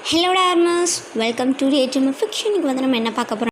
Hello டார்மஸ், welcome to ATM fiction. இங்கே வந்து நம்ம என்ன பார்க்க போகிறோம்?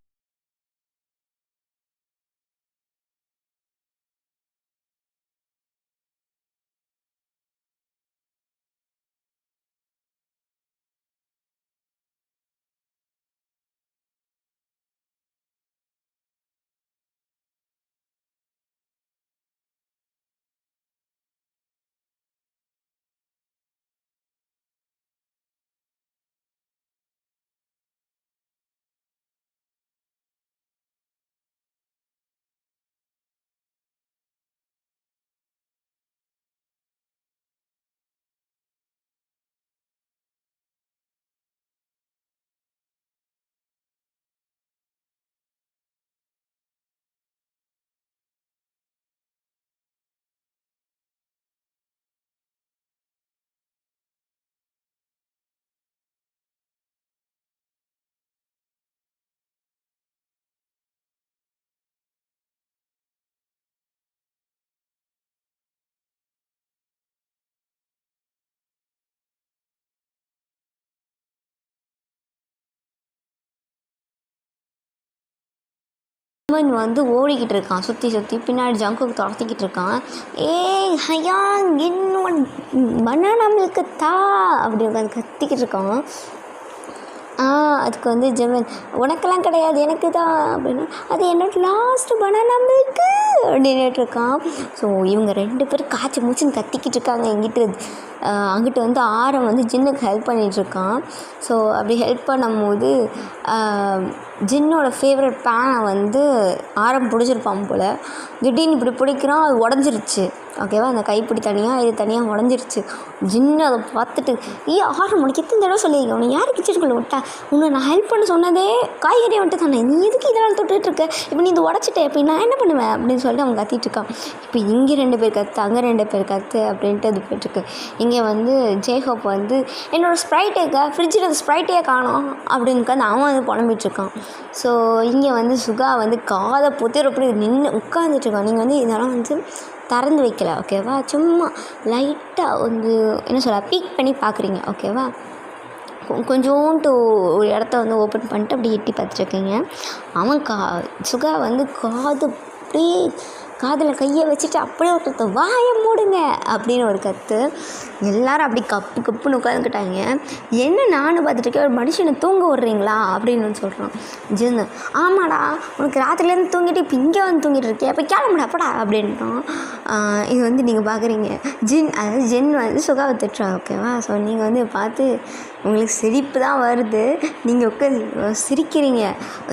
அவன் வந்து ஓடிக்கிட்டு இருக்கான், சுற்றி சுற்றி பின்னாடி ஜங்குக்கு துரத்திக்கிட்டு இருக்கான். ஏய் ஹயான், என்னோட பனானா மில்க்கு தா அப்படி உட்காந்து கத்திக்கிட்டு இருக்கான். அதுக்கு வந்து ஜெமன், உனக்கெல்லாம் கிடையாது எனக்கு தான் அப்படின்னா, அது என்னோட லாஸ்ட்டு பனானா மில்க்கு அப்படின்னுட்டு இருக்கான். ஸோ இவங்க ரெண்டு பேரும் காய்ச்சி மூச்சுன்னு கத்திக்கிட்டு இருக்காங்க. அங்கிட்டு வந்து ஆரம் வந்து ஜின்னுக்கு ஹெல்ப் பண்ணிகிட்ருக்கான். ஸோ அப்படி ஹெல்ப் பண்ணும்போது ஜின்னோட ஃபேவரட் பேனை வந்து ஆரம் பிடிச்சிருப்பான் போல். திடீர்னு இப்படி பிடிக்கிறான், அது உடஞ்சிருச்சு. ஓகேவா, அந்த கைப்பிடி தனியாக இது தனியாக உடஞ்சிருச்சு. ஜின்னு அதை பார்த்துட்டு, ஆரம் உனக்கு எத்தனை தடவை சொல்லியிருக்கேன், உன்னை யார் கிச்சனுக்குள்ளே விட்டா, உன்னை நான் ஹெல்ப் பண்ண சொன்னதே காய்கறியை வந்துட்டு தானே, நீ எதுக்கு இதெல்லாம் தொட்டுட்ருக்க, இப்போ நீ இது உடச்சிட்டே, இப்போ நான் என்ன பண்ணுவேன் அப்படின்னு சொல்லிட்டு அவன் கத்திட்டு இருக்கான். இப்போ இங்கே 2 பேர் கற்று, அங்கே 2 பேர் கற்று அப்படின்ட்டு அது போய்ட்டுருக்கு. இங்கே வந்து ஜேஹோப் வந்து என்னோடய ஸ்ப்ரைட்டேக்கா ஃப்ரிட்ஜில் ஸ்ப்ரைட்டே காணோம் அப்படின்னு அவன் வந்து புலம்பிகிட்ருக்கான். ஸோ இங்கே வந்து சுகா வந்து காதை பொத்திரப்படி நின்று உட்காந்துட்ருக்கான். நீங்கள் வந்து இதெல்லாம் வந்து திறந்து வைக்கல, ஓகேவா, சும்மா லைட்டாக வந்து என்ன சொல்ல பீக் பண்ணி பார்க்குறீங்க, ஓகேவா. கொஞ்சோண்டு ஒரு இடத்த வந்து ஓப்பன் பண்ணிட்டு அப்படி எட்டி பார்த்துட்ருக்கீங்க. அவன் சுகா வந்து காது அப்படியே காதில் கையை வச்சுட்டு அப்படியே ஒரு கற்று, வாயை மூடுங்க அப்படின்னு ஒரு கற்று. எல்லோரும் அப்படி கப்புன்னு உட்காந்துக்கிட்டாங்க. என்ன நானும் பார்த்துட்டுருக்கேன், ஒரு மனுஷனை தூங்க விட்றீங்களா அப்படின்னு சொல்கிறான் ஜின்னு. ஆமாடா, உனக்கு ராத்திரிலேருந்து தூங்கிட்டு இப்போ இங்கே வந்து தூங்கிட்டு இருக்கேன், இப்போ கிளம்புடாப்படா அப்படின்ட்டான். இது வந்து நீங்கள் பார்க்குறீங்க அதாவது ஜின் வந்து சுகாவை திட்டுறா, ஓகேவா. ஸோ நீங்கள் வந்து பார்த்து உங்களுக்கு சிரிப்பு தான் வருது, நீங்கள் உட்காந்து சிரிக்கிறீங்க.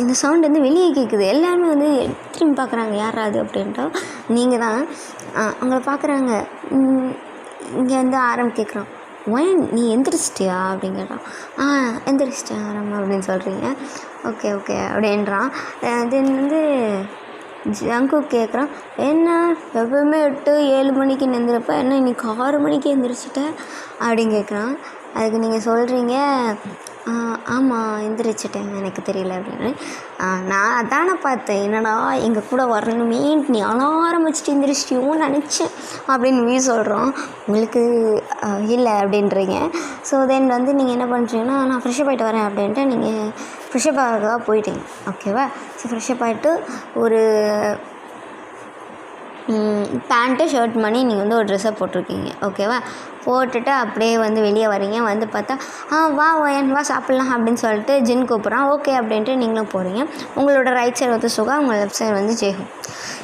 இந்த சவுண்ட் வந்து வெளியே கேட்குது. எல்லாருமே வந்து திரும்பி பார்க்குறாங்க, யாராது அப்படின்ட்டா. நீங்கள் தான் அவங்கள பார்க்குறாங்க. இங்கே வந்து ஆரம் கேட்குறான், ஒயன் நீ எந்திரிச்சிட்டியா அப்படின்னு கேட்டான். எந்திரிச்சிட்டியா ஆரம் அப்படின்னு சொல்கிறீங்க. ஓகே அப்படின்றான். தென் வந்து ஜங்கு கேட்குறான், என்ன எப்போவுமே 8-7 மணிக்கு எந்திரிப்ப, என்ன இன்றைக்கி 6 மணிக்கு எந்திரிச்சிட்ட அப்படின்னு கேட்குறான். அதுக்கு நீங்கள் சொல்கிறீங்க, ஆமாம் எந்திரிச்சிட்டேன், எனக்கு தெரியல அப்படின்னு. நான் அதானே பார்த்தேன், என்னடா எங்கள் கூட வரணுமே நீ அலாரம் வச்சுட்டு எந்திரிச்சிட்டியோன்னு நினச்சேன் அப்படின்னு சொல்கிறோம். உங்களுக்கு இல்லை அப்படின்றீங்க. ஸோ தென் வந்து நீங்கள் என்ன பண்ணுறீங்கன்னா, நான் ஃப்ரெஷ்ஷப் ஆகிட்டு வரேன் அப்படின்ட்டு நீங்கள் ஃப்ரெஷ்ஷப் ஆக போயிட்டீங்க, ஓகேவா. ஸோ ஃப்ரெஷ்ஷப் ஆகிட்டு ஒரு பேண்ட்டு ஷர்ட் பண்ணி நீங்கள் வந்து ஒரு ட்ரெஸ்ஸை போட்டிருக்கீங்க, ஓகேவா. போட்டுட்டு அப்படியே வந்து வெளியே வரீங்க. வந்து பார்த்தா வா ஒயன் வா சாப்பிட்லாம் அப்படின்னு சொல்லிட்டு ஜின் கூப்பிட்றான். ஓகே அப்படின்ட்டு நீங்களும் போகிறீங்க. உங்களோட ரைட் சைடு வந்து சுகா, உங்கள் லெஃப்ட் சைடு வந்து ஜேஹோ.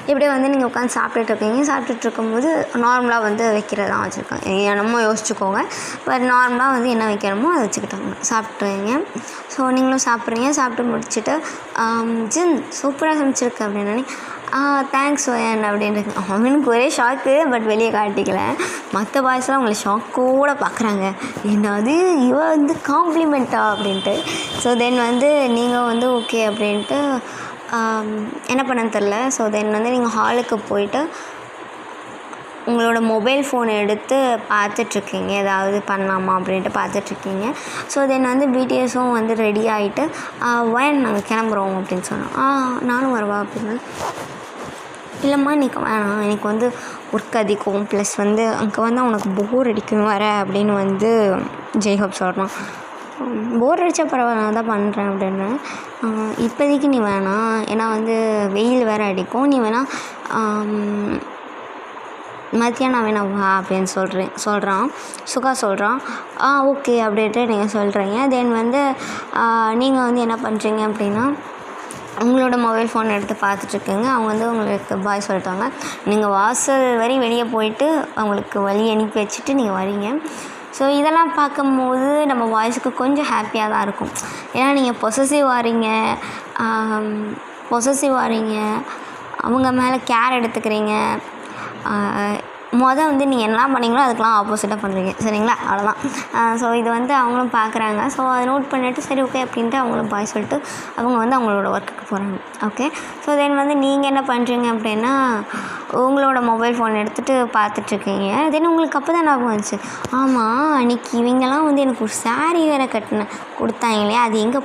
இப்படியே வந்து நீங்கள் உட்காந்து சாப்பிட்டுட்ருக்கீங்க. சாப்பிட்டுட்டு இருக்கும்போது நார்மலாக வந்து வைக்கிறதான் வச்சுருக்கேன், நம்ம யோசிச்சுக்கோங்க. பட் நார்மலாக வந்து என்ன வைக்கிறோமோ அதை வச்சுக்கிட்டாங்க. சாப்பிட்ருவீங்க. ஸோ நீங்களும் சாப்பிட்றீங்க. சாப்பிட்டு முடிச்சுட்டு ஜின் சூப்பராக சமைச்சிருக்கு அப்படின்னு தேங்க்ஸ் ஒயன் அப்படின்றது. அவனுக்கு ஒரே ஷாக்கு, பட் வெளியே காட்டிக்கல. மற்ற பாய்ஸ்லாம் அவங்களை ஷாக்கோடு பார்க்குறாங்க, என்னது இவ வந்து காம்ப்ளிமெண்ட்டா அப்படின்ட்டு. ஸோ தென் வந்து நீங்கள் வந்து ஓகே அப்படின்ட்டு என்ன பண்ணன்னு தெரில. ஸோ தென் வந்து நீங்கள் ஹாலுக்கு போயிட்டு உங்களோட மொபைல் ஃபோனை எடுத்து பார்த்துட்ருக்கீங்க, ஏதாவது பண்ணலாமா அப்படின்ட்டு பார்த்துட்ருக்கீங்க. ஸோ தென் வந்து பிடிஎஸும் வந்து ரெடி ஆகிட்டு ஒயன் நாங்கள் கிளம்புறோம் அப்படின்னு சொன்னோம். நானும் வரவா அப்படின்னு. இல்லைம்மா இன்றைக்கி வேணாம், எனக்கு வந்து ஒர்க் அதிகம், ப்ளஸ் வந்து அங்கே வந்து உனக்கு போர் அடிக்கும் வர அப்படின்னு வந்து ஜேஹப் சொல்கிறான். போர் அடித்தா பரவாயில்ல நான் தான் பண்ணுறேன் அப்படின்னேன். இப்போதைக்கு நீ வேணாம், ஏன்னா வந்து வெயில் வேறு அடிக்கும், நீ வேணால் மத்தியானம் வேணா வா அப்படின்னு சொல்கிறான். சுகா சொல்கிறான். ஓகே அப்படின்ட்டு நீங்கள் சொல்கிறீங்க. தென் வந்து நீங்கள் வந்து என்ன பண்ணுறீங்க அப்படின்னா உங்களோட மொபைல் ஃபோன் எடுத்து பார்த்துட்ருக்கீங்க. அவங்க வந்து உங்களுக்கு பாய் சொல்லிட்டாங்க. நீங்கள் வாசல் வரை வெளியே போயிட்டு அவங்களுக்கு வழி அனுப்பி வச்சுட்டு நீங்கள் வரீங்க. ஸோ இதெல்லாம் பார்க்கும்போது நம்ம பாய்ஸுக்கு கொஞ்சம் ஹாப்பியாக தான் இருக்கும். ஏன்னா நீங்கள் பொசசிவ் ஆகிறீங்க, அவங்க மேலே கேர் எடுத்துக்கிறீங்க. வந்து நீங்கள் என்னலாம் பண்ணீங்களோ அதுக்கெலாம் ஆப்போசிட்டாக பண்ணுறீங்க, சரிங்களா? அவ்வளோதான். ஸோ இது வந்து அவங்களும் பார்க்குறாங்க. ஸோ அதை நோட் பண்ணிவிட்டு சரி ஓகே அப்படின்ட்டு அவங்களும் பாய் சொல்லிட்டு அவங்க வந்து அவங்களோட ஒர்க்குக்கு போகிறாங்க. ஓகே. ஸோ தென் வந்து நீங்கள் என்ன பண்ணுறீங்க அப்படின்னா உங்களோட மொபைல் ஃபோன் எடுத்துகிட்டு பார்த்துட்ருக்கீங்க. தென் உங்களுக்கு அப்போ தான் ஞாபகம் வந்துச்சு, ஆமாம் அன்றைக்கி இவங்கெல்லாம் வந்து எனக்கு ஒரு சாரீ வேறு கொடுத்தாங்க இல்லையா, அது எங்கே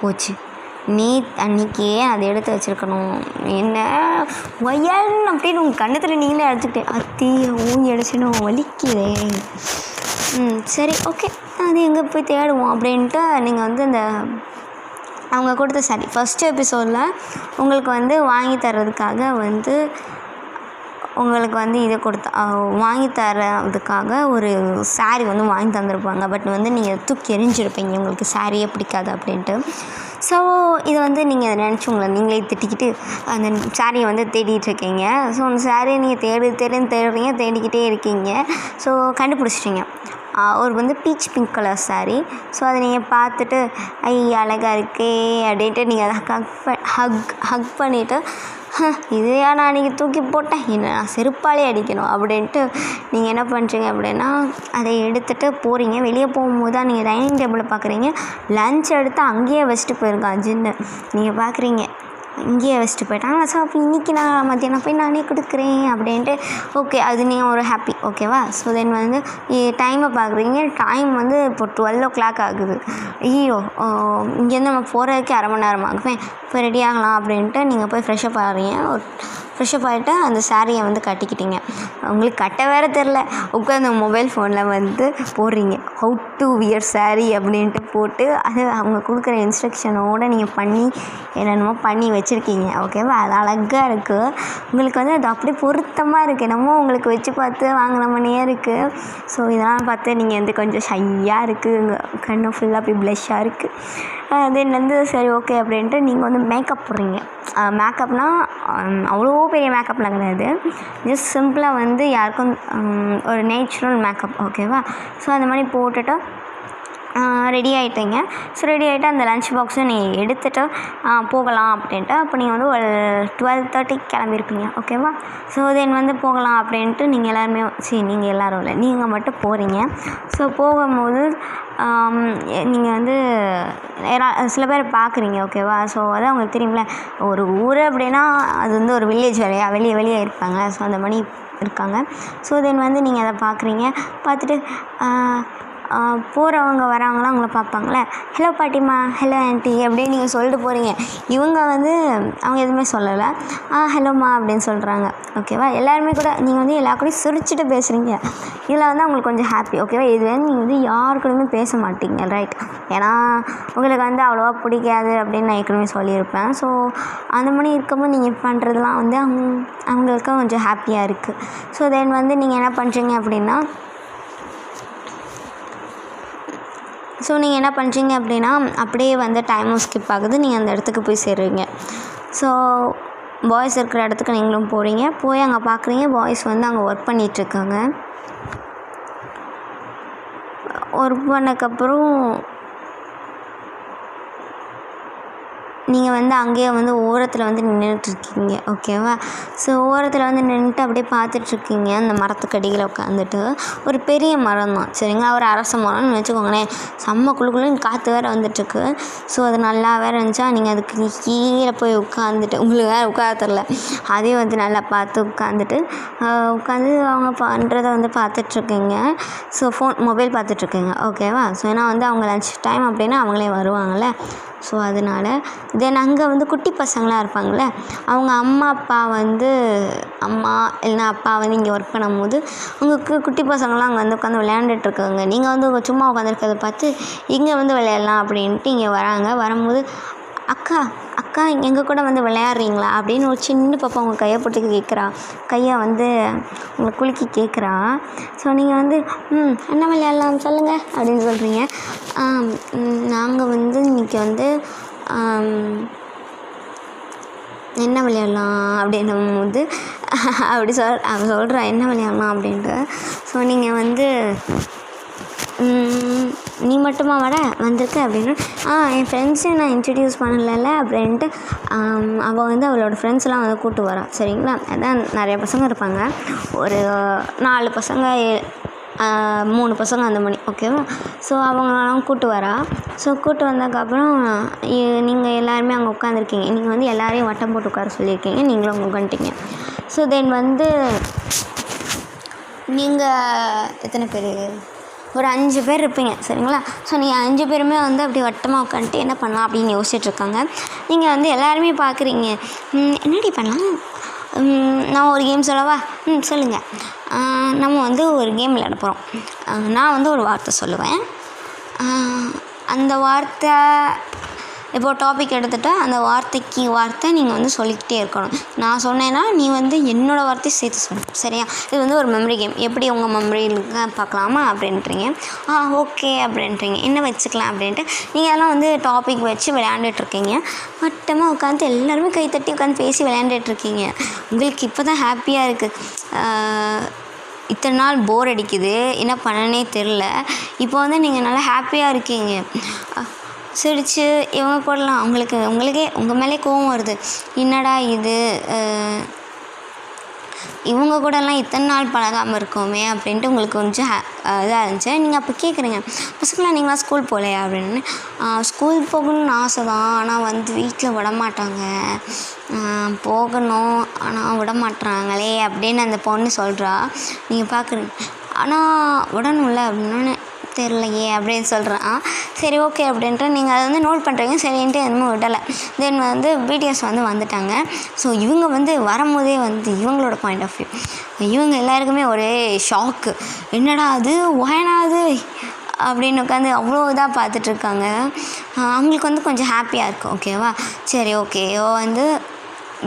போச்சு. நீ அன்றைக்கே அதை எடுத்து வச்சுருக்கணும். என்ன வயல் அப்படின்னு உங்கள் கண்ணத்தில் நீங்களே அடிச்சுக்கிட்டே அத்தி ஊங்கி அடிச்சுன்னு வலிக்குதே. சரி ஓகே, அது எங்கே போய் தேடுவோம் அப்படின்ட்டு நீங்கள் வந்து அந்த அவங்க கொடுத்த சாரி ஃபஸ்ட்டு எபிசோடில் உங்களுக்கு வந்து வாங்கி தர்றதுக்காக வந்து உங்களுக்கு வந்து இதை வாங்கி தரதுக்காக ஒரு சாரீ வந்து வாங்கி தந்திருப்பாங்க. பட் வந்து நீங்கள் தூக்கி எறிஞ்சிருப்பீங்க, உங்களுக்கு சாரியே பிடிக்காது அப்படின்ட்டு. ஸோ இதை வந்து நீங்கள் நினச்சி உங்களை நீங்களே திட்டிக்கிட்டு அந்த சாரியை வந்து தேடிட்டுருக்கீங்க. ஸோ அந்த சாரியை நீங்கள் தேடிக்கிட்டே இருக்கீங்க. ஸோ கண்டுபிடிச்சிட்டிங்க. ஒரு வந்து beach pink colour sari. So அதை நீங்கள் பார்த்துட்டு அழகாக இருக்கே அப்படின்ட்டு நீங்கள் அதை ஹக் பண்ணிவிட்டு இதையா நான் அன்றைக்கி தூக்கி போட்டேன், என்ன நான் செருப்பாலே அடிக்கணும் அப்படின்ட்டு நீங்கள் என்ன பண்ணுறீங்க அப்படின்னா அதை எடுத்துகிட்டு போகிறீங்க. வெளியே போகும்போது தான் நீங்கள் டைனிங் டேபிளில் பார்க்குறீங்க, லன்ச் எடுத்து அங்கேயே வச்சுட்டு போயிருக்கான் ஜின்னு. நீங்கள் பார்க்குறீங்க இங்கேயே வச்சுட்டு போயிட்டாங்க. ஸோ அப்போ இன்றைக்கி நான் மத்தியானம் போய் நானே கொடுக்குறேன் அப்படின்ட்டு ஓகே, அது நீங்கள் ஒரு ஹாப்பி, ஓகேவா? ஸோ தென் வந்து டைமை பார்க்குறீங்க, டைம் வந்து இப்போ 12 o'clock ஆகுது. ஐயோ, இங்கேருந்து நம்ம போகிறதுக்கே அரை மணி நேரம் ஆகுவேன், இப்போ ரெடி ஆகலாம் அப்படின்ட்டு நீங்கள் போய் ஃப்ரெஷ்ஷப் ஆகிறீங்க. ஃப்ரெஷ்ஷப் ஆகிட்டு அந்த சாரியை வந்து கட்டிக்கிட்டீங்க. உங்களுக்கு கட்ட வேறு தெரில, உட்காந்து மொபைல் ஃபோனில் வந்து போடுறீங்க ஹவு டு வியர் சாரீ அப்படின்ட்டு போட்டு அது அவங்க கொடுக்குற இன்ஸ்ட்ரக்ஷனோடு நீங்கள் பண்ணி என்னென்னமோ பண்ணி வச்சுருக்கீங்க, ஓகேவா? அது அழகாக இருக்குது. உங்களுக்கு வந்து அது அப்படியே பொருத்தமாக இருக்குது, என்னமோ உங்களுக்கு வச்சு பார்த்து வாங்கின மணியே இருக்குது. ஸோ இதெல்லாம் பார்த்து நீங்கள் வந்து கொஞ்சம் ஷையாக இருக்குது, உங்கள் கண்ணு ஃபுல்லாக அப்படி ப்ளஷ்ஷாக இருக்குது. தென் வந்து சரி ஓகே அப்படின்ட்டு நீங்கள் வந்து மேக்கப் போடுறீங்க. மேக்கப்னால் அவ்வளோ பெரிய மேக்கப்லாம் கிடையாது, ஜஸ்ட் சிம்பிளாக வந்து யாருக்கும் ஒரு நேச்சுரல் மேக்கப், ஓகேவா? ஸோ அந்த மாதிரி போட்டுட்டு ரெடி ஆகிட்டீங்க. ஸோ ரெடி ஆகிட்டு அந்த லன்ச் பாக்ஸை நீங்கள் எடுத்துகிட்டு போகலாம் அப்படின்ட்டு அப்போ நீங்கள் வந்து ஒரு 12:30 கிளம்பியிருப்பீங்க, ஓகேவா? ஸோ தென் வந்து போகலாம் அப்படின்ட்டு நீங்கள் எல்லாருமே நீங்கள் எல்லோரும் இல்லை, நீங்கள் மட்டும் போகிறீங்க. ஸோ போகும்போது நீங்கள் வந்து சில பேர் பார்க்குறீங்க, ஓகேவா? ஸோ அதான் உங்களுக்கு தெரியும்ல, ஒரு ஊர் அப்படின்னா அது வந்து ஒரு வில்லேஜ் வேலையா வெளியே இருப்பாங்க. ஸோ அந்த மாதிரி இருக்காங்க. ஸோ தென் வந்து நீங்கள் அதை பார்க்குறீங்க. பார்த்துட்டு போகிறவங்க வரவங்களாம் அவங்கள பார்ப்பாங்களே, ஹலோ பாட்டிம்மா, ஹலோ ஆண்டி அப்படின்னு நீங்கள் சொல்லிட்டு போகிறீங்க. இவங்க வந்து அவங்க எதுவுமே சொல்லலை, ஹலோம்மா அப்படின்னு சொல்கிறாங்க, ஓகேவா? எல்லாருமே கூட நீங்கள் வந்து எல்லா கூடயும் சிரிச்சுட்டு பேசுகிறீங்க. இதில் வந்து அவங்களுக்கு கொஞ்சம் ஹாப்பி, ஓகேவா? இது வந்து நீங்கள் வந்து யாரு கூடயுமே பேச மாட்டீங்க, ரைட்? ஏன்னா உங்களுக்கு வந்து அவ்வளோவா பிடிக்காது அப்படின்னு நான் ஏற்கனவே சொல்லியிருப்பேன். ஸோ அந்த மாதிரி இருக்கும்போது நீங்கள் பண்ணுறதுலாம் வந்து அவங்களுக்கு கொஞ்சம் ஹாப்பியாக இருக்குது. ஸோ தென் வந்து நீங்கள் என்ன பண்ணுறீங்க அப்படின்னா அப்படியே வந்து டைமும் ஸ்கிப் ஆகுது, நீங்கள் அந்த இடத்துக்கு போய் சேர்றீங்க. ஸோ பாய்ஸ் இருக்கிற இடத்துக்கு நீங்களும் போகிறீங்க. போய் அங்கே பார்க்குறீங்க, பாய்ஸ் வந்து அங்கே ஒர்க் பண்ணிகிட்ருக்காங்க. ஒர்க் பண்ணக்கப்புறம் நீங்கள் வந்து அங்கேயே வந்து ஓரத்தில் வந்து நின்றுட்டுருக்கீங்க, ஓகேவா? ஸோ ஓரத்தில் வந்து நின்றுட்டு அப்படியே பார்த்துட்ருக்கீங்க. அந்த மரத்துக்கடியில் உட்காந்துட்டு ஒரு பெரிய மரம் தான், சரிங்களா? ஒரு அரச மரம்னு வச்சுக்கோங்களேன். செம்ம குழுக்குழுன்னு காற்று வேறு வந்துட்டுருக்கு. ஸோ அது நல்லா வேறு இருந்துச்சா, நீங்கள் அதுக்கு கீழே போய் உட்காந்துட்டு உங்களுக்கு வேறு உட்கார தெரில, அதையும் வந்து நல்லா பார்த்து உட்காந்து அவங்க பண்ணுறதை வந்து பார்த்துட்ருக்கீங்க. ஸோ மொபைல் பார்த்துட்ருக்கீங்க, ஓகேவா? ஸோ ஏன்னா வந்து அவங்க லன்ச் டைம் அப்படின்னா அவங்களே வருவாங்கள்ல. ஸோ அதனால் தென் அங்கே வந்து குட்டி பசங்களாம் இருப்பாங்கள்ல, அவங்க அம்மா அப்பா வந்து அம்மா இல்லைனா அப்பா வந்து இங்கே ஒர்க் பண்ணும்போது உங்களுக்கு குட்டி பசங்களாம் அங்கே வந்து உட்காந்து விளையாண்டுட்ருக்காங்க. நீங்கள் வந்து சும்மா உட்காந்துருக்கிறத பார்த்து இங்கே வந்து விளையாடலாம் அப்படின்ட்டு இங்கே வராங்க. வரும்போது அக்கா அக்கா எங்கள் கூட வந்து விளையாடுறீங்களா அப்படின்னு ஒரு சின்ன பாப்பா உங்கள் கையை போட்டு கேட்குறா. கையை வந்து உங்களை குலுக்கி கேட்குறா. ஸோ நீங்கள் வந்து என்ன விளையாடலாம் சொல்லுங்கள் அப்படின்னு சொல்கிறீங்க. நாங்கள் வந்து இன்றைக்கி வந்து என்ன விளையாடலாம் அப்படின்னும்போது அப்படி சொல்கிறா என்ன விளையாடலாம் அப்படின்ட்டு. ஸோ நீங்கள் வந்து நீ மட்டுமா வந்திருக்க அப்படின்னு என் ஃப்ரெண்ட்ஸையும் நான் இன்ட்ரடியூஸ் பண்ணலைல்ல அப்படின்ட்டு அவள் வந்து அவளோட ஃப்ரெண்ட்ஸ்லாம் வந்து கூப்பிட்டு வரா. சரிங்களா, அதான் நிறைய பசங்க இருப்பாங்க, ஒரு 4 பசங்க 3 பசங்க அந்த மணி. ஓகேவா. ஸோ அவங்களெல்லாம் கூப்பிட்டு வரா. ஸோ கூப்பிட்டு வந்ததுக்கப்புறம் நீங்கள் எல்லாருமே அங்கே உட்காந்துருக்கீங்க. நீங்கள் வந்து எல்லாரையும் வட்டம் போட்டு உட்கார சொல்லியிருக்கீங்க, நீங்களும் அங்கே உட்காந்துட்டீங்க. ஸோ தென் வந்து நீங்கள் எத்தனை பேர், ஒரு 5 பேர் இருப்பீங்க. சரிங்களா. ஸோ நீங்கள் 5 பேருமே வந்து அப்படி வட்டமாக உட்காந்துட்டு என்ன பண்ணலாம் அப்படின்னு யோசிச்சுட்ருக்காங்க. நீங்கள் வந்து எல்லாருமே பார்க்குறீங்க, என்னடி பண்ணலாம், நான் ஒரு கேம் சொல்லவா? சொல்லுங்கள். நம்ம வந்து ஒரு கேம் விளையாட போகிறோம். நான் வந்து ஒரு வார்த்தை சொல்லுவேன். அந்த வார்த்தை இப்போது டாபிக் எடுத்துகிட்டா அந்த வார்த்தை நீங்கள் வந்து சொல்லிக்கிட்டே இருக்கணும். நான் சொன்னேன்னா நீ வந்து என்னோடய வார்த்தையை சேர்த்து சொல்லணும். சரியா. இது வந்து ஒரு மெமரி கேம். எப்படி உங்கள் மெமரியிலுக்கு பார்க்கலாமா அப்படின்றீங்க. ஓகே அப்படின்றீங்க. என்ன வச்சுக்கலாம் அப்படின்ட்டு நீங்கள் எல்லாம் வந்து டாபிக் வச்சு விளையாண்டுட்ருக்கீங்க. மட்டமாக உட்காந்து எல்லாருமே கைத்தட்டி உட்காந்து பேசி விளையாண்டுட்ருக்கீங்க. உங்களுக்கு இப்போ தான் ஹாப்பியாக இருக்குது. இத்தனை நாள் போர் அடிக்குது, என்ன பண்ணனே தெரில. இப்போ வந்து நீங்கள் நல்லா ஹாப்பியாக இருக்கீங்க. சிரித்து இவங்க கூடலாம் உங்களுக்கே உங்கள் மேலே கோவம் வருது. என்னடா இது, இவங்க கூடலாம் இத்தனை நாள் பழகாமல் இருக்கோமே அப்படின்ட்டு உங்களுக்கு கொஞ்சம் இதாக இருந்துச்சு. நீங்கள் அப்போ கேட்குறீங்க, பசங்களாம் நீங்களாம் ஸ்கூல் போகலையா அப்படின்னு. ஸ்கூல் போகணும்னு ஆசை தான், ஆனால் வந்து வீட்டில் விடமாட்டாங்க, போகணும் ஆனால் விடமாட்டுறாங்களே அப்படின்னு அந்த பொண்ணு சொல்கிறா. நீங்கள் பார்க்குறீங்க, ஆனால் விடணும்ல அப்படின்னு தெரிலையே அப்படின்னு சொல்கிறான். சரி ஓகே அப்படின்ட்டு நீங்கள் அதை வந்து நோட் பண்ணுறீங்க. சரின்ட்டு எதுவும் விடலை. தென் வந்து பிடிஎஸ் வந்து வந்துட்டாங்க. ஸோ இவங்க வந்து வரும்போதே வந்து இவங்களோட பாயிண்ட் ஆஃப் வியூ, இவங்க எல்லாருக்குமே ஒரே ஷாக்கு. என்னடா அது ஒயனாது அப்படின்னு உட்காந்து அவ்வளோ இதாக பார்த்துட்ருக்காங்க. அவங்களுக்கு வந்து கொஞ்சம் ஹாப்பியாக இருக்கும். ஓகேவா. சரி ஓகே வந்து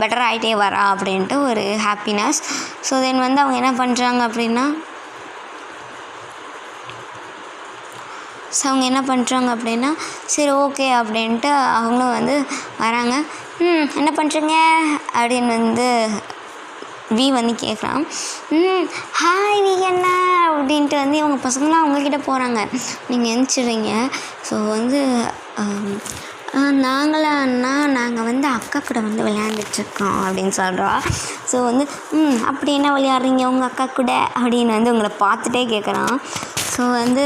பெட்டர் ஆகிட்டே வரா அப்படின்ட்டு ஒரு ஹாப்பினஸ். ஸோ தென் வந்து அவங்க என்ன பண்ணுறாங்க அப்படின்னா சரி ஓகே அப்படின்ட்டு அவங்களும் வந்து வராங்க. என்ன பண்ணுறீங்க அப்படின்னு வந்து வி வந்து கேட்குறான். ஹாய் வி என்ன அப்படின்ட்டு வந்து இவங்க பசங்களாம் அவங்கக்கிட்ட போகிறாங்க. நீங்கள் எந்திரிச்சிடுறீங்க. ஸோ வந்து நாங்கள் வந்து அக்கா கூட வந்து விளையாண்டுட்ருக்கோம் அப்படின்னு சொல்கிறா. ஸோ வந்து அப்படி என்ன விளையாடுறீங்க உங்கள் அக்கா கூட அப்படின்னு வந்து உங்களை பார்த்துட்டே கேட்குறான். ஸோ வந்து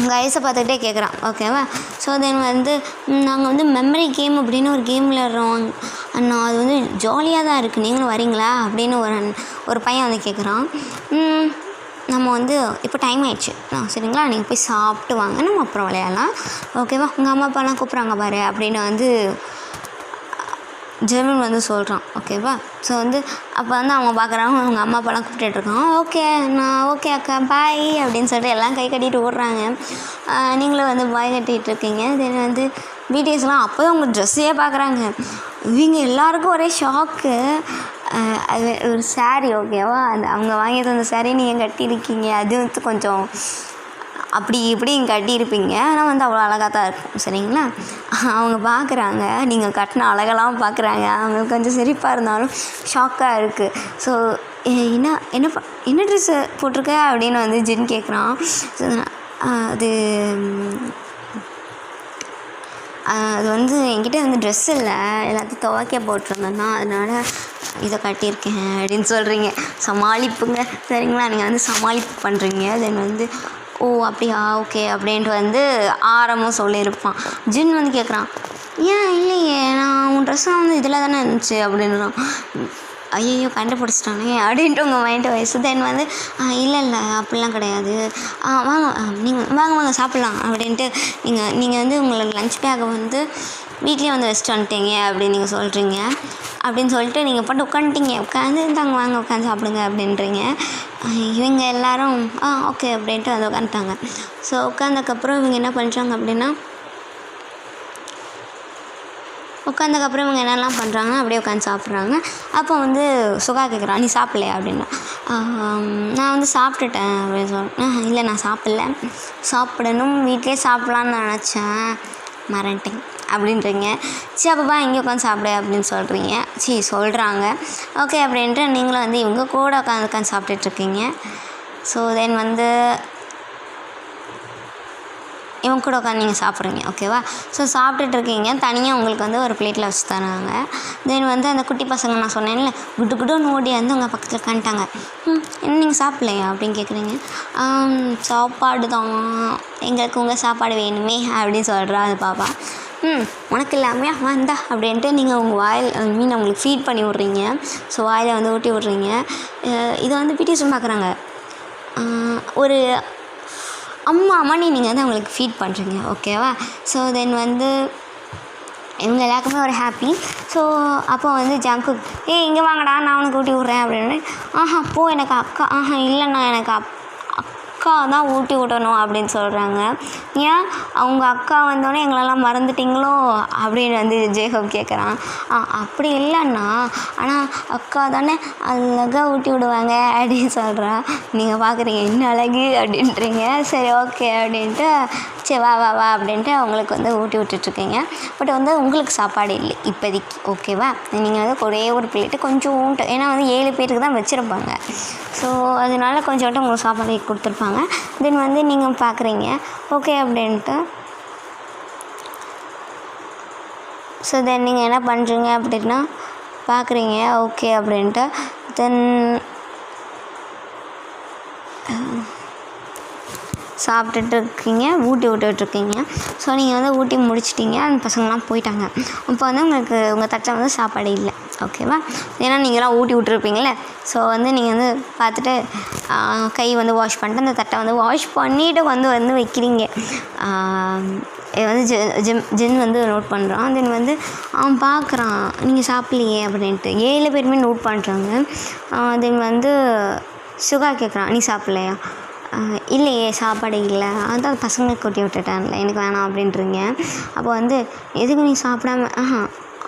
உங்கள் ஐஸை பார்த்துக்கிட்டே கேட்குறான். ஓகேவா. ஸோ தென் வந்து நாங்கள் வந்து மெமரி கேம் அப்படின்னு ஒரு கேம் விளையாடுறோம் அண்ணா, அது வந்து ஜாலியாக தான் இருக்குது, நீங்களும் வரீங்களா அப்படின்னு ஒரு பையன் வந்து கேட்குறான். நம்ம வந்து இப்போ டைம் ஆயிடுச்சு சரிங்களா, நீங்கள் போய் சாப்பிட்டு வாங்க, நம்ம அப்புறம் விளையாடலாம். ஓகேவா. உங்கள் அம்மா அப்பாலாம் கூப்பிட்றாங்க பாரு அப்படின்னு வந்து ஜெர்மன் வந்து சொல்கிறான். ஓகேவா. ஸோ வந்து அப்போ வந்து அவங்க பார்க்குறாங்க, அவங்க அம்மா அப்பாலாம் கூப்பிட்டுட்ருக்காங்க. ஓகே அக்கா பாய் அப்படின்னு சொல்லிட்டு எல்லாம் கை கட்டிட்டு ஓடுறாங்க. நீங்களும் வந்து பாய் கட்டிகிட்டு இருக்கீங்க. தென் வந்து பிடிஎஸ்லாம் அப்போ தான் உங்கள் ட்ரெஸ்ஸையே பார்க்குறாங்க. இவங்க எல்லாருக்கும் ஒரே ஷாக்கு. அது ஒரு சாரீ. ஓகேவா. அவங்க வாங்கியது அந்த சாரீ நீங்கள் கட்டியிருக்கீங்க. அது வந்து கொஞ்சம் அப்படி இப்படி கட்டியிருப்பீங்க, ஆனால் வந்து அவ்வளோ அழகாக தான் இருக்கும். சரிங்களா. அவங்க பார்க்குறாங்க, நீங்கள் கட்டின அழகெல்லாம் பார்க்குறாங்க. அவங்களுக்கு கொஞ்சம் சிரிப்பாக இருந்தாலும் ஷாக்காக இருக்குது. ஸோ என்ன ட்ரெஸ்ஸு போட்டிருக்க அப்படின்னு வந்து ஜின் கேட்குறான். அது வந்து என்கிட்ட வந்து ட்ரெஸ் இல்லை, எல்லாத்தையும் துவைக்க போட்டிருந்தேன்னா அதனால் இதை கட்டியிருக்கேன் அப்படின்னு சொல்கிறீங்க. சமாளிப்புங்க. சரிங்களா. நீங்கள் வந்து சமாளிப்பு பண்ணுறீங்க. தென் வந்து ஓ அப்படியா ஓகே அப்படின்ட்டு வந்து ஆரம்பம் சொல்லியிருப்பான். ஜின் வந்து கேட்குறான், ஏன் இல்லையே நான் உன் ட்ரெஸ்ஸெலாம் வந்து இதில் தானே இருந்துச்சு அப்படின்றான். ஐயோ கண்டுபிடிச்சிட்டானே அப்படின்ட்டு உங்கள் மைண்டு வயசு. தென் வந்து இல்லை அப்படிலாம் கிடையாது, வாங்க நீங்கள் வாங்க சாப்பிட்லாம் அப்படின்ட்டு நீங்கள் வந்து உங்களோட லஞ்ச் பேக்கை வந்து வீட்லேயே வந்து வச்சுட்டு வந்துட்டீங்க அப்படின்னு நீங்கள் சொல்கிறீங்க. அப்படின்னு சொல்லிட்டு நீங்கள் போட்டு உட்காந்துட்டீங்க. உட்காந்து தாங்க வாங்க உட்காந்து சாப்பிடுங்க அப்படின்றீங்க. இவங்க எல்லோரும் ஓகே அப்படின்ட்டு வந்து உட்காந்துட்டாங்க. ஸோ உட்காந்ததுக்கப்புறம் இவங்க என்ன பண்ணுறாங்க அப்படின்னா, உட்காந்ததுக்கப்புறம் இவங்க என்னெல்லாம் பண்ணுறாங்கன்னா அப்படியே உட்காந்து சாப்பிட்றாங்க. அப்போ வந்து சுகா கேட்குறான், நீ சாப்பிட்லையா அப்படின்னா. நான் வந்து சாப்பிட்டுட்டேன் அப்படின்னு சொல்கிறேன். இல்லை நான் சாப்பிடணும், வீட்டிலே சாப்பிட்லான்னு நினச்சேன், மறந்துட்டேன் அப்படின்றீங்க. சரி அப்போ இங்கே உட்காந்து சாப்பிடு அப்படின்னு சொல்கிறீங்க. சொல்கிறாங்க. ஓகே அப்படின்ட்டு நீங்களும் வந்து இவங்க கூட உட்காந்து சாப்பிட்டுட்ருக்கீங்க. ஸோ தென் வந்து இவங்க கூட உட்காந்து நீங்கள் சாப்பிட்றீங்க. ஓகேவா? ஸோ சாப்பிட்டுட்ருக்கீங்க. தனியாக உங்களுக்கு வந்து ஒரு பிளேட்டில் வச்சு தராங்க. தென் வந்து அந்த குட்டி பசங்க நான் சொன்னேன்ல, குடுன்னு ஓடி வந்து உங்கள் பக்கத்தில் உட்காந்துட்டாங்க. என்ன நீங்கள் சாப்பிட்லையா அப்படின்னு கேட்குறீங்க. சாப்பாடு தான், எங்களுக்கு உங்கள் சாப்பாடு வேணுமே அப்படின்னு சொல்கிறா அது பாப்பா. உனக்கு இல்லாமையா வந்தா அப்படின்ட்டு நீங்கள் உங்கள் வாயில் அவங்களுக்கு ஃபீட் பண்ணி விட்றீங்க. ஸோ வாயில் வந்து ஊட்டி விட்றீங்க. இதை வந்து பிடிஎஸ் பார்க்குறாங்க. ஒரு அம்மானி நீங்கள் வந்து அவங்களுக்கு ஃபீட் பண்ணுறீங்க. ஓகேவா? ஸோ தென் வந்து இவங்க எல்லாருக்குமே ஒரு ஹாப்பி. ஸோ அப்போ வந்து ஜங்குக் இங்கே வாங்கடா நான் உனக்கு ஊட்டி விட்றேன் அப்படின்னு. போ எனக்கு அக்கா இல்லைண்ணா எனக்கு அக்கா தான் ஊட்டி விடணும் அப்படின்னு சொல்கிறாங்க. ஏன் அவங்க அக்கா வந்தோடனே எங்களெல்லாம் மறந்துட்டிங்களோ அப்படின்னு வந்து ஜேகப் கேட்குறான். அப்படி இல்லைண்ணா, ஆனால் அக்கா தானே அழகாக ஊட்டி விடுவாங்க அப்படின்னு சொல்கிறா. நீங்கள் பார்க்குறீங்க என்ன அழகு அப்படின்றீங்க. சரி ஓகே அப்படின்ட்டு சரி வா அப்படின்ட்டு அவங்களுக்கு வந்து ஊட்டி விட்டுட்ருக்கீங்க. பட் வந்து உங்களுக்கு சாப்பாடு இல்லை இப்போதைக்கு. ஓகேவா? நீங்கள் வந்து ஒரே ஒரு பிளேட்டு கொஞ்சோண்டு, ஏன்னா வந்து 7 பேருக்கு தான் வச்சுருப்பாங்க. ஸோ அதனால கொஞ்சோண்டு உங்களுக்கு சாப்பாடு கொடுத்துருப்பாங்க. தென் வந்து நீங்கள் பார்க்குறீங்க ஓகே அப்படின்ட்டு. ஸோ தென் நீங்கள் என்ன பண்ணுறீங்க அப்படின்னா பார்க்குறீங்க ஓகே அப்படின்ட்டு. தென் சாப்பிட்டுட்டு இருக்கீங்க, ஊட்டி விட்டுட்ருக்கீங்க. ஸோ நீங்கள் வந்து ஊட்டி முடிச்சிட்டிங்க. அந்த பசங்களாம் போயிட்டாங்க. இப்போ வந்து உங்களுக்கு உங்கள் தட்டில் வந்து சாப்பாடு இல்லை. ஓகேவா? ஏன்னா நீங்களாம் ஊட்டி விட்டுருப்பீங்களே. ஸோ வந்து நீங்கள் வந்து பார்த்துட்டு கை வந்து வாஷ் பண்ணிட்டு அந்த தட்டை வந்து வாஷ் பண்ணிவிட்டு வந்து வைக்கிறீங்க. இது வந்து ஜென் வந்து நோட் பண்ணுறான். தென் வந்து அவன் பார்க்குறான் நீங்கள் சாப்பிட்லையே அப்படின்ட்டு. 7 பேருமே நோட் பண்ணுறாங்க. தென் வந்து சுகா கேட்குறான், நீ சாப்பிட்லையா? இல்லையே சாப்பாடு இல்லை, அதான் பசங்களுக்கு கொட்டி விட்டுட்டேன்ல, எனக்கு வேணாம் அப்படின்றீங்க. அப்போ வந்து எதுக்கு நீ சாப்பிடாம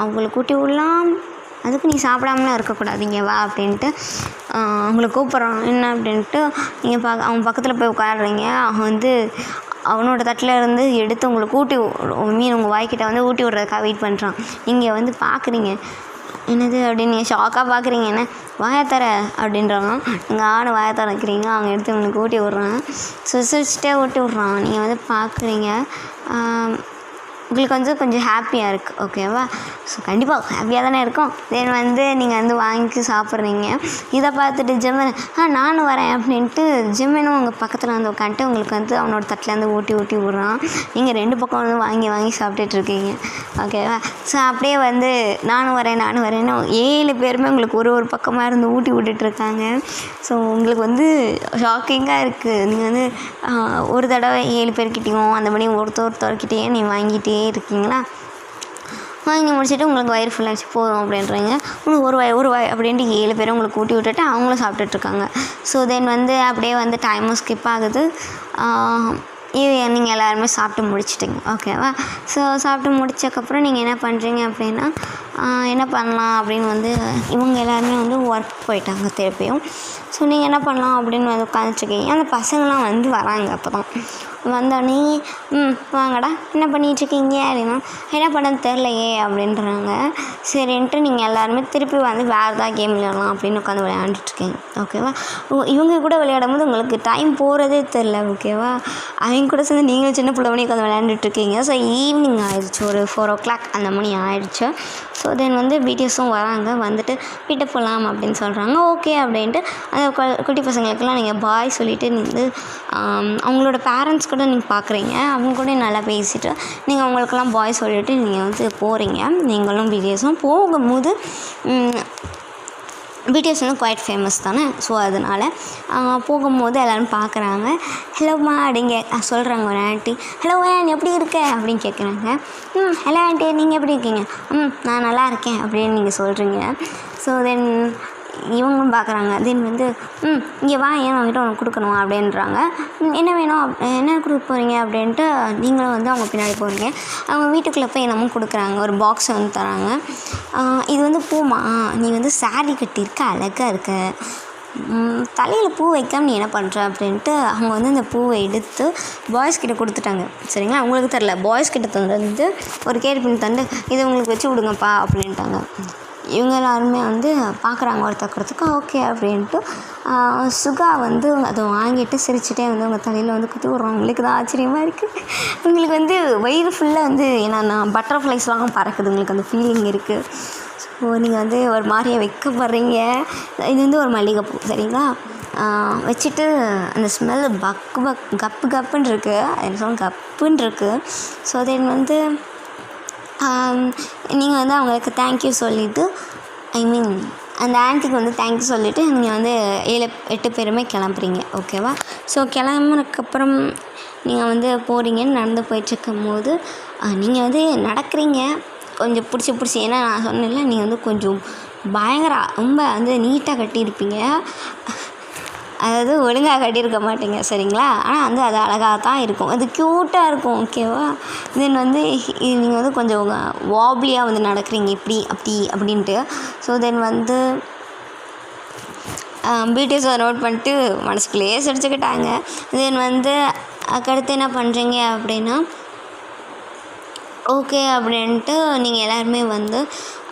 அவங்களுக்கு கூட்டி விடலாம், அதுக்கு நீ சாப்பிடாமலாம் இருக்கக்கூடாதீங்க வா அப்படின்ட்டு அவங்கள கூப்பிட்றான். என்ன அப்படின்ட்டு நீங்கள் அவன் பக்கத்தில் போய் உட்காடுறீங்க. அவன் வந்து அவனோட தட்டில் இருந்து எடுத்து உங்களுக்கு ஊட்டி உங்கள் வாய்க்கிட்ட வந்து ஊட்டி விட்றதுக்காக வெயிட் பண்ணுறான். நீங்கள் வந்து பார்க்குறீங்க என்னது அப்படின்னு நீங்கள் ஷாக்காக பார்க்குறீங்க. என்ன வாயத்தர அப்படின்றாங்க. நீங்கள் வாயை திறக்கிறீங்க. அவங்க எடுத்து உங்களுக்கு ஊட்டி விட்றான். சிரிச்சிட்டே ஊட்டி விட்றான். நீங்கள் வந்து பார்க்குறீங்க. உங்களுக்கு வந்து கொஞ்சம் ஹாப்பியாக இருக்குது. ஓகேவா? ஸோ கண்டிப்பாக ஹாப்பியாக தானே இருக்கும். தென் வந்து நீங்கள் வந்து வாங்கி சாப்பிட்றீங்க. இதை பார்த்துட்டு ஜெம்மன் நானும் வரேன் அப்படின்ட்டு ஜெம்மனும் உங்கள் பக்கத்தில் வந்து உட்காந்துட்டு உங்களுக்கு வந்து அவனோட தட்டிலேருந்து ஊட்டி விட்றான். நீங்கள் 2 பக்கம் வந்து வாங்கி சாப்பிட்டுட்ருக்கீங்க. ஓகேவா? ஸோ அப்படியே வந்து நானும் வரேன்னு 7 பேருமே உங்களுக்கு ஒரு பக்கமாக இருந்து ஊட்டி விட்டுட்ருக்காங்க. ஸோ உங்களுக்கு வந்து ஷாக்கிங்காக இருக்குது. நீங்கள் வந்து ஒரு தடவை 7 பேர்கிட்டையும் அந்த மாதிரி ஒருத்தர்கிட்டையே நீ வாங்கிட்டே இருக்கீங்களா? வாங்கி முடிச்சுட்டு உங்களுக்கு வயிறு ஃபுல்லாகிடுச்சு போதும் அப்படின்றீங்க. உங்களுக்கு ஒரு வாய் அப்படின்ட்டு 7 பேரும் உங்களுக்கு ஊட்டி விட்டுட்டு அவங்களும் சாப்பிட்டுட்ருக்காங்க. ஸோ தென் வந்து அப்படியே வந்து டைமும் ஸ்கிப் ஆகுது. நீங்கள் எல்லாருமே சாப்பிட்டு முடிச்சிட்டிங்க. ஓகேவா? ஸோ சாப்பிட்டு முடிச்சக்கப்புறம் நீங்கள் என்ன பண்ணுறீங்க அப்படின்னா என்ன பண்ணலாம் அப்படின்னு வந்து இவங்க எல்லாருமே வந்து ஒர்க் போயிட்டாங்க திருப்பியும். ஸோ நீங்கள் என்ன பண்ணலாம் அப்படின்னு வந்து உட்காந்துட்ருக்கீங்க. அந்த பசங்களாம் வந்து வராங்க. அப்போ தான் வந்தோடனே வாங்கடா என்ன பண்ணிகிட்ருக்கீங்க அப்படின்னா என்ன பண்ணது தெரிலையே அப்படின்றாங்க. சரின்ட்டு நீங்கள் எல்லாருமே திருப்பி வந்து வேறு ஏதாவது கேம் விளையாடலாம் அப்படின்னு உட்காந்து விளையாண்டுட்ருக்கீங்க. ஓகேவா? இவங்க கூட விளையாடும் போது உங்களுக்கு டைம் போகிறதே தெரில. ஓகேவா? அவங்க கூட சேர்ந்து நீங்களும் சின்ன பிள்ளை பண்ணி உட்காந்து விளையாண்டுட்ருக்கீங்க. ஸோ ஈவினிங் ஆயிடுச்சு, ஒரு 4 o'clock அந்த மணி ஆயிடுச்சு. ஸோ தென் வந்து பிடிஎஸும் வராங்க. வந்துட்டு வீட்டை போகலாம் அப்படின்னு சொல்கிறாங்க. ஓகே அப்படின்ட்டு அந்த குட்டி பசங்களுக்கெல்லாம் நீங்கள் பாய் சொல்லிவிட்டு நீங்கள் அவங்களோட பேரண்ட்ஸ் கூட நீங்கள் பார்க்குறீங்க. அவங்க கூட நல்லா பேசிவிட்டு நீங்கள் அவங்களுக்கெல்லாம் பாய் சொல்லிவிட்டு நீங்கள் வந்து போகிறீங்க. நீங்களும் பிடிஎஸும் போகும்போது பிடிஎஸ் வந்து குவைட் ஃபேமஸ் தானே. ஸோ அதனால் போகும்போது எல்லோரும் பார்க்குறாங்க. ஹலோம்மா அப்படிங்க சொல்கிறாங்க ஒரு ஆண்டி. ஹலோ ஆன் எப்படி இருக்க அப்படின்னு கேட்குறாங்க. ஹலோ ஆண்டி நீங்கள் எப்படி இருக்கீங்க? நான் நல்லா இருக்கேன் அப்படின்னு நீங்கள் சொல்கிறீங்க. ஸோ தென் இவங்களும் பார்க்குறாங்க. தென் வந்து இங்கே வா, ஏன் அவங்ககிட்ட உனக்கு கொடுக்கணும் அப்படின்றாங்க. என்ன வேணும், என்ன கொடுக்க போகிறீங்க அப்படின்ட்டு நீங்களும் வந்து அவங்க பின்னாடி போகிறீங்க. அவங்க வீட்டுக்குள்ளே போய் என்னமோ கொடுக்குறாங்க. ஒரு பாக்ஸை வந்து தராங்க. இது வந்து பூமா, நீ வந்து சாரீ கட்டியிருக்க, அழகாக இருக்க, தலையில் பூ வைக்காமல் நீ என்ன பண்ணுற அப்படின்ட்டு அவங்க வந்து அந்த பூவை எடுத்து பாய்ஸ்கிட்ட கொடுத்துட்டாங்க. சரிங்களா, அவங்களுக்கு தரல, பாய்ஸ்கிட்ட தந்து ஒரு கேட்பின் தந்து இதை உங்களுக்கு வச்சு விடுங்கப்பா அப்படின்ட்டாங்க. இவங்க எல்லாருமே வந்து பார்க்குறாங்க ஒருத்தருக்கு. ஓகே அப்படின்ட்டு சுகா வந்து அதை வாங்கிட்டு சிரிச்சுட்டே வந்து அவங்க தலையில் வந்து குத்தி விட்றாங்க. உங்களுக்கு தான் ஆச்சரியமாக இருக்குது. உங்களுக்கு வந்து வயிறு ஃபுல்லாக வந்து என்னென்னா பட்டர்ஃப்ளைஸ்லாம் பறக்குது, உங்களுக்கு அந்த ஃபீலிங் இருக்குது. ஸோ நீங்கள் வந்து ஒரு மாதிரியே வைக்கப்படுறீங்க. இது வந்து ஒரு மல்லிகைப்பூ சரிங்களா. வச்சுட்டு அந்த ஸ்மெல்லு கப்பு கப்புன்னு இருக்குது, என்ன சொல்ல கப்புன்னு இருக்குது. ஸோ தென் வந்து நீங்கள் வந்து அவங்களுக்கு தேங்க்யூ சொல்லிவிட்டு, அந்த ஆன்ட்டிக்கு வந்து தேங்க்யூ சொல்லிவிட்டு நீங்கள் வந்து 7-8 பேருமே கிளம்புறீங்க. ஓகேவா. ஸோ கிளம்புனதுக்கப்புறம் நீங்கள் வந்து போகிறீங்கன்னு நடந்து போயிட்டுருக்கும் போது நீங்கள் வந்து நடக்கிறீங்க கொஞ்சம் பிடிச்சி ஏன்னா நான் சொன்னேன்ல, நீங்கள் வந்து கொஞ்சம் பயங்கர ரொம்ப வந்து நீட்டாக கட்டியிருப்பீங்க, அதாவது ஒழுங்காக கட்டியிருக்க மாட்டீங்க சரிங்களா. ஆனால் வந்து அது அழகாக தான் இருக்கும், அது க்யூட்டாக இருக்கும். ஓகேவா. தென் வந்து நீங்கள் வந்து கொஞ்சம் வாப்லியாக வந்து நடக்கிறீங்க இப்படி அப்படி அப்படின்ட்டு. ஸோ தென் வந்து பிடிஎஸை நோட் பண்ணிட்டு மனசுக்குள்ளேயே சிரிச்சுக்கிட்டாங்க. தென் வந்து அதுக்கடுத்து என்ன பண்ணுறீங்க அப்படின்னா, ஓகே அப்படின்ட்டு நீங்கள் எல்லாருமே வந்து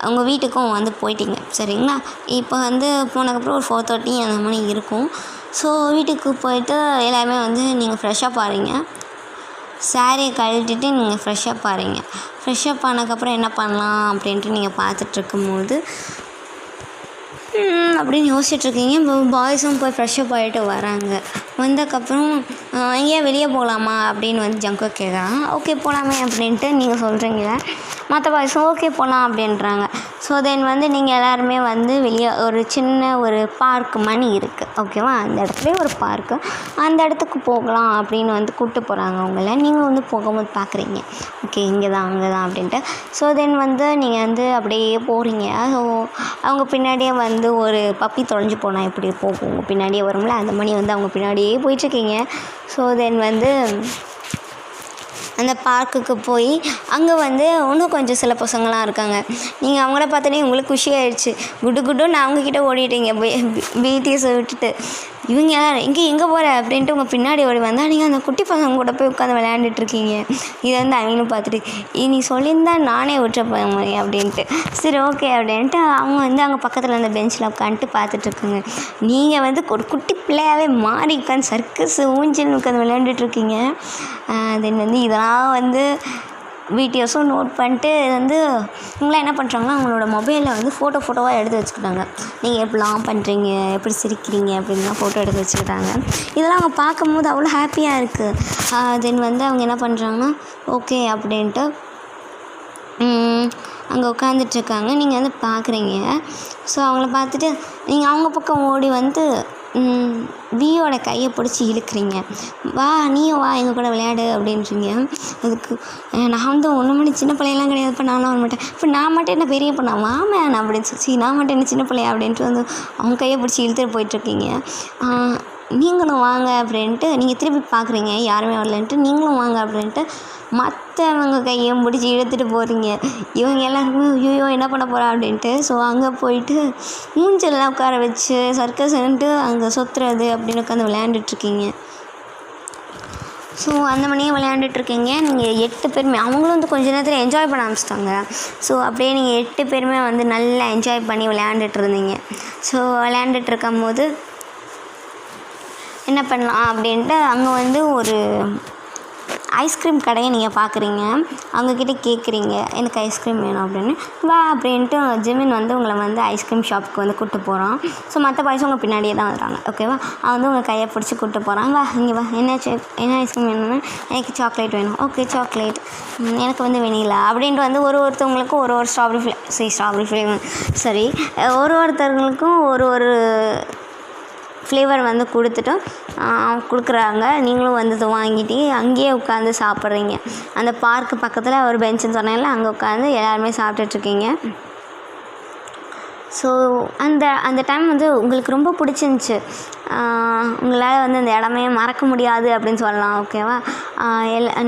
அவங்க வீட்டுக்கும் வந்து போயிட்டீங்க சரிங்களா. இப்போ வந்து போனதுக்கப்புறம் ஒரு 4:30 அந்த மாதிரி இருக்கும். ஸோ வீட்டுக்கு போயிட்டு எல்லாருமே வந்து நீங்கள் ஃப்ரெஷ்ஷப் ஆகிறீங்க. சாரியை கழட்டிட்டு நீங்கள் ஃப்ரெஷ்ஷப் ஆகிறீங்க. ஃப்ரெஷ்ஷப் ஆனதுக்கப்புறம் என்ன பண்ணலாம் அப்படின்ட்டு நீங்கள் பார்த்துட்ருக்கும்போது அப்படின்னு யோசிச்சுட்ருக்கீங்க. பாய்ஸும் போய் ஃப்ரெஷ்ஷப் ஆகிட்டு வராங்க. வந்ததுக்கப்புறம் எங்கேயா வெளியே போகலாமா அப்படின்னு வந்து ஜங்கு கேட்குறாங்க. ஓகே போகலாமே அப்படின்ட்டு நீங்கள் சொல்கிறீங்க. மற்ற பாய்ஸும் ஓகே போகலாம் அப்படின்றாங்க. ஸோ தென் வந்து நீங்கள் எல்லாருமே வந்து வெளியே ஒரு சின்ன ஒரு பார்க் மணி இருக்குது ஓகேவா, அந்த இடத்துலேயே ஒரு பார்க்கு, அந்த இடத்துக்கு போகலாம் அப்படின்னு வந்து கூப்பிட்டு போகிறாங்க அவங்கள. நீங்கள் வந்து போகும்போது பார்க்குறீங்க ஓகே இங்கே தான் அங்கே தான் அப்படின்ட்டு. ஸோ தென் வந்து நீங்கள் வந்து அப்படியே போகிறீங்க. ஸோ அவங்க பின்னாடியே வந்து ஒரு பப்பி தொலைஞ்சு போனால் எப்படி போகும், பின்னாடியே வரும்ல, அந்த மணி வந்து அவங்க பின்னாடியே போயிட்டுருக்கீங்க. ஸோ தென் வந்து அந்த பார்க்குக்கு போய் அங்கே வந்து இன்னும் கொஞ்சம் சில பசங்களாம் இருக்காங்க. நீங்கள் அவங்கள பார்த்தோன்னே உங்களுக்கு குஷியாகிடுச்சு. குட்டுன்னு அவங்கக்கிட்ட ஓடிட்டீங்க பிடிஎஸை விட்டுட்டு. இவங்க எங்கே போகிற அப்படின்ட்டு உங்கள் பின்னாடி ஓடி வந்தால் நீங்கள் அந்த குட்டி பசங்க கூட போய் உட்காந்து விளையாண்டுட்ருக்கீங்க. இதை வந்து அவங்களும் பார்த்துட்டு நீ சொல்லியிருந்தா நானே விட்டுறப்பேன் அப்படின்ட்டு. சரி ஓகே அப்படின்ட்டு அவங்க வந்து அங்கே பக்கத்தில் அந்த பெஞ்சில் உட்காந்துட்டு பார்த்துட்ருக்குங்க. நீங்கள் வந்து ஒரு குட்டி பிள்ளையாகவே மாறி உட்காந்து சர்க்கஸ் ஊஞ்சல் உட்காந்து விளையாண்டுட்ருக்கீங்க. தென் வந்து இதெல்லாம் வந்து பிடிஎஸும் நோட் பண்ணிட்டு வந்து இவங்களாம் என்ன பண்ணுறாங்கன்னா அவங்களோட மொபைலில் வந்து ஃபோட்டோவாக எடுத்து வச்சுக்கிட்டாங்க. நீங்கள் எப்படிலாம் பண்ணுறீங்க, எப்படி சிரிக்கிறீங்க அப்படின்லாம் ஃபோட்டோ எடுத்து வச்சுக்கிட்டாங்க. இதெல்லாம் அவங்க பார்க்கும்போது அவ்வளோ ஹாப்பியாக இருக்குது. தென் வந்து அவங்க என்ன பண்ணுறாங்கன்னா ஓகே அப்படின்ட்டு அங்கே உட்காந்துட்ருக்காங்க. நீங்கள் வந்து பார்க்குறீங்க. ஸோ அவங்கள பார்த்துட்டு நீங்கள் அவங்க பக்கம் ஓடி வந்து பியோட கையை பிடிச்சி இழுக்கிறீங்க. வா நீயும் வா எங்கள் கூட விளையாடு அப்படின்றீங்க. அதுக்கு நான் வந்து ஒன்று மணி சின்ன பிள்ளையெல்லாம் கிடையாது, இப்போ நானும் வர மாட்டேன், இப்போ நான் மட்டும் என்ன பெரிய பொண்ணா வாமேன் அப்படின்னு சொல்லி நான் மட்டும் என்ன சின்ன பிள்ளையா அப்படின்ட்டு வந்து அவங்க கையை பிடிச்சி இழுத்துட்டு போயிட்டுருக்கீங்க. நீங்களும் வாங்க அப்படின்ட்டு நீங்கள் திருப்பி பார்க்குறீங்க, யாருமே வரலன்ட்டு நீங்களும் வாங்க அப்படின்ட்டு மற்றவங்க கையும் பிடிச்சி இழுத்துட்டு போகிறீங்க. இவங்க எல்லாருமே ஐயோ என்ன பண்ண போகிறா அப்படின்ட்டு. ஸோ அங்கே போயிட்டு மூஞ்செல்லாம் உட்கார வச்சு சர்க்கஸ்ன்ட்டு அங்கே சுற்றுறது அப்படின்னு உட்காந்து விளையாண்டுட்ருக்கீங்க. ஸோ அந்த மணியே விளையாண்டுட்ருக்கீங்க. நீங்கள் 8 பேருமே அவங்களும் வந்து கொஞ்ச நேரத்தில் என்ஜாய் பண்ண ஆரம்பிச்சிட்டாங்க. ஸோ அப்படியே நீங்கள் 8 பேருமே வந்து நல்லா என்ஜாய் பண்ணி விளையாண்டுட்டு இருந்தீங்க. ஸோ விளையாண்டுட்டு இருக்கும் போது என்ன பண்ணலாம் அப்படின்ட்டு அங்கே வந்து ஒரு ஐஸ்கிரீம் கடையை நீங்கள் பார்க்குறீங்க, அவங்கக்கிட்ட கேட்குறீங்க எனக்கு ஐஸ்கிரீம் வேணும் அப்படின்னு. வா அப்படின்ட்டு ஜிமின் வந்து உங்களை வந்து ஐஸ்கிரீம் ஷாப்புக்கு வந்து கூப்பிட்டு போகிறான். ஸோ மற்ற பாய்ஸும் உங்கள் பின்னாடியே தான் வராங்க. ஓகேவா? அவன் வந்து உங்கள் கையை பிடிச்சி கூப்பிட்டு போகிறான். வா இங்கே வா, என்ன ஐஸ்கிரீம் வேணும்னு. எனக்கு சாக்லேட் வேணும். Okay chocolate. எனக்கு வந்து வெனிலா அப்படின்ட்டு வந்து ஒருத்தவங்களுக்கும் ஒரு ஸ்ட்ராபெரி ஃப்ளேவர் சரி ஒருத்தவங்களுக்கும் ஒரு ஃப்ளேவர் வந்து கொடுக்குறாங்க. நீங்களும் வந்து வாங்கிட்டு அங்கேயே உட்காந்து சாப்பிட்றீங்க. அந்த பார்க்கு பக்கத்தில் ஒரு பெஞ்சுன்னு சொன்னால அங்கே உட்காந்து எல்லாருமே சாப்பிட்டுட்ருக்கீங்க. ஸோ அந்த டைம் வந்து உங்களுக்கு ரொம்ப பிடிச்சிருந்துச்சி. உங்களால் வந்து அந்த இடமே மறக்க முடியாது அப்படின்னு சொல்லலாம். ஓகேவா?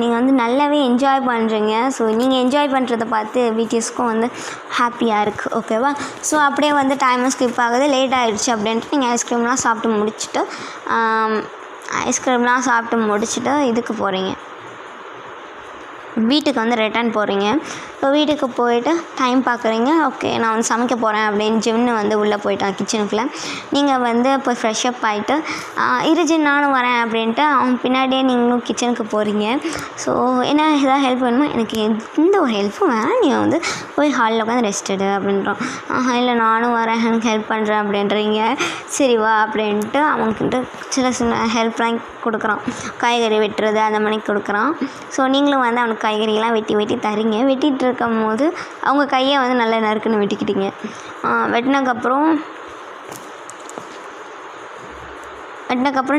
நீங்கள் வந்து நல்லாவே என்ஜாய் பண்ணுறீங்க. ஸோ நீங்கள் என்ஜாய் பண்ணுறத பார்த்து பிடிஎஸ்க்கும் வந்து ஹாப்பியாக இருக்குது. ஓகேவா? ஸோ அப்படியே வந்து டைமும் ஸ்கிப் ஆகுது, லேட் ஆகிடுச்சு அப்படின்ட்டு நீங்கள் ஐஸ்கிரீம்லாம் சாப்பிட்டு முடிச்சுட்டு இதுக்கு போகிறீங்க, வீட்டுக்கு வந்து ரிட்டர்ன் போகிறீங்க. இப்போ வீட்டுக்கு போயிட்டு டைம் பார்க்குறீங்க. ஓகே நான் வந்து சமைக்க போகிறேன் அப்படின்னு ஜின்னு வந்து உள்ளே போயிட்டான் கிச்சனுக்குள்ளே. நீங்கள் வந்து இப்போ ஃப்ரெஷ்அப் ஆகிட்டு இரு ஜின் நானும் வரேன் அப்படின்ட்டு அவன் பின்னாடியே நீங்களும் கிச்சனுக்கு போகிறீங்க. ஸோ என்ன ஏதாவது ஹெல்ப் வேணுமோ, எனக்கு எந்த ஒரு ஹெல்ப்பும் வேணாம், நீ வந்து போய் ஹாலில் உட்காந்து ரெஸ்ட் எடு அப்படின்றான். இல்லை நானும் வரேன், எனக்கு ஹெல்ப் பண்ணுறேன் அப்படின்றீங்க. சரி வா அப்படின்ட்டு அவங்கக்கிட்ட சின்ன ஹெல்ப்லாம் கொடுக்குறான். காய்கறி வெட்டுறது அந்த மணிக்கு கொடுக்குறான். ஸோ நீங்களும் வந்து அவனுக்கு காய்கறியெல்லாம் வெட்டி தரீங்க. வெட்டிகிட்டு இருக்கும் போது அவங்க கையை வந்து நல்லா நறுக்குன்னு வெட்டிக்கிட்டீங்க. வெட்டினதுக்கப்புறம்